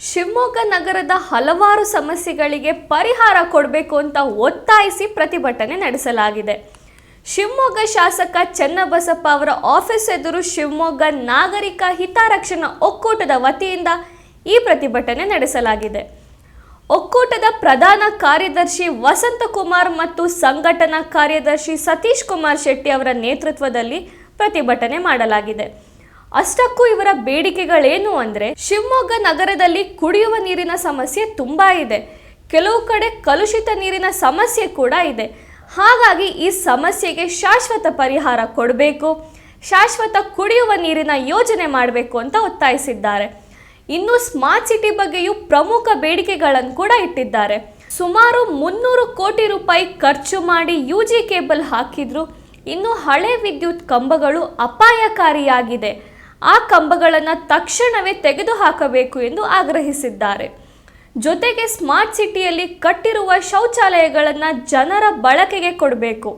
ಶಿವಮೊಗ್ಗ ನಗರದ ಹಲವಾರು ಸಮಸ್ಯೆಗಳಿಗೆ ಪರಿಹಾರ ಕೊಡಬೇಕು ಅಂತ ಒತ್ತಾಯಿಸಿ ಪ್ರತಿಭಟನೆ ನಡೆಸಲಾಗಿದೆ. ಶಿವಮೊಗ್ಗ ಶಾಸಕ ಚನ್ನಬಸಪ್ಪ ಅವರ ಆಫೀಸ್ ಎದುರು ಶಿವಮೊಗ್ಗ ನಾಗರಿಕ ಹಿತರಕ್ಷಣಾ ಒಕ್ಕೂಟದ ವತಿಯಿಂದ ಈ ಪ್ರತಿಭಟನೆ ನಡೆಸಲಾಗಿದೆ. ಒಕ್ಕೂಟದ ಪ್ರಧಾನ ಕಾರ್ಯದರ್ಶಿ ವಸಂತಕುಮಾರ್ ಮತ್ತು ಸಂಘಟನಾ ಕಾರ್ಯದರ್ಶಿ ಸತೀಶ್ ಕುಮಾರ್ ಶೆಟ್ಟಿ ಅವರ ನೇತೃತ್ವದಲ್ಲಿ ಪ್ರತಿಭಟನೆ ಮಾಡಲಾಗಿದೆ. ಅಷ್ಟಕ್ಕೂ ಇವರ ಬೇಡಿಕೆಗಳೇನು ಅಂದರೆ, ಶಿವಮೊಗ್ಗ ನಗರದಲ್ಲಿ ಕುಡಿಯುವ ನೀರಿನ ಸಮಸ್ಯೆ ತುಂಬಾ ಇದೆ. ಕೆಲವು ಕಡೆ ಕಲುಷಿತ ನೀರಿನ ಸಮಸ್ಯೆ ಕೂಡ ಇದೆ. ಹಾಗಾಗಿ ಈ ಸಮಸ್ಯೆಗೆ ಶಾಶ್ವತ ಪರಿಹಾರ ಕೊಡಬೇಕು, ಶಾಶ್ವತ ಕುಡಿಯುವ ನೀರಿನ ಯೋಜನೆ ಮಾಡಬೇಕು ಅಂತ ಒತ್ತಾಯಿಸಿದ್ದಾರೆ. ಇನ್ನು ಸ್ಮಾರ್ಟ್ ಸಿಟಿ ಬಗ್ಗೆಯೂ ಪ್ರಮುಖ ಬೇಡಿಕೆಗಳನ್ನು ಕೂಡ ಇಟ್ಟಿದ್ದಾರೆ. ಸುಮಾರು 300 ಕೋಟಿ ರೂಪಾಯಿ ಖರ್ಚು ಮಾಡಿ UG ಕೇಬಲ್ ಹಾಕಿದ್ರು. ಇನ್ನು ಹಳೆ ವಿದ್ಯುತ್ ಕಂಬಗಳು ಅಪಾಯಕಾರಿಯಾಗಿದೆ. ಆ ಕಂಬಗಳನ್ನು ತಕ್ಷಣವೇ ತೆಗೆದುಹಾಕಬೇಕು ಎಂದು ಆಗ್ರಹಿಸಿದ್ದಾರೆ. ಜೊತೆಗೆ ಸ್ಮಾರ್ಟ್ ಸಿಟಿಯಲ್ಲಿ ಕಟ್ಟಿರುವ ಶೌಚಾಲಯಗಳನ್ನು ಜನರ ಬಳಕೆಗೆ ಕೊಡಬೇಕು.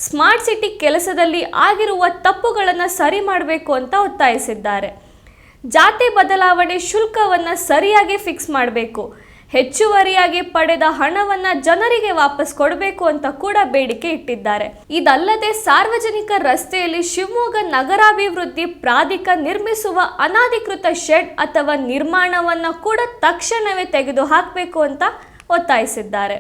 ಸ್ಮಾರ್ಟ್ ಸಿಟಿ ಕೆಲಸದಲ್ಲಿ ಆಗಿರುವ ತಪ್ಪುಗಳನ್ನು ಸರಿ ಮಾಡಬೇಕು ಅಂತ ಒತ್ತಾಯಿಸಿದ್ದಾರೆ. ಜಾತಿ ಬದಲಾವಣೆ ಶುಲ್ಕವನ್ನು ಸರಿಯಾಗಿ ಫಿಕ್ಸ್ ಮಾಡಬೇಕು. ಹೆಚ್ಚುವರಿಯಾಗಿ ಪಡೆದ ಹಣವನ್ನು ಜನರಿಗೆ ವಾಪಸ್ ಕೊಡಬೇಕು ಅಂತ ಕೂಡ ಬೇಡಿಕೆ ಇಟ್ಟಿದ್ದಾರೆ. ಇದಲ್ಲದೆ ಸಾರ್ವಜನಿಕ ರಸ್ತೆಯಲ್ಲಿ ಶಿವಮೊಗ್ಗ ನಗರಾಭಿವೃದ್ಧಿ ಪ್ರಾಧಿಕಾರ ನಿರ್ಮಿಸುವ ಅನಧಿಕೃತ ಶೆಡ್ ಅಥವಾ ನಿರ್ಮಾಣವನ್ನು ಕೂಡ ತಕ್ಷಣವೇ ತೆಗೆದುಹಾಕಬೇಕು ಅಂತ ಒತ್ತಾಯಿಸಿದ್ದಾರೆ.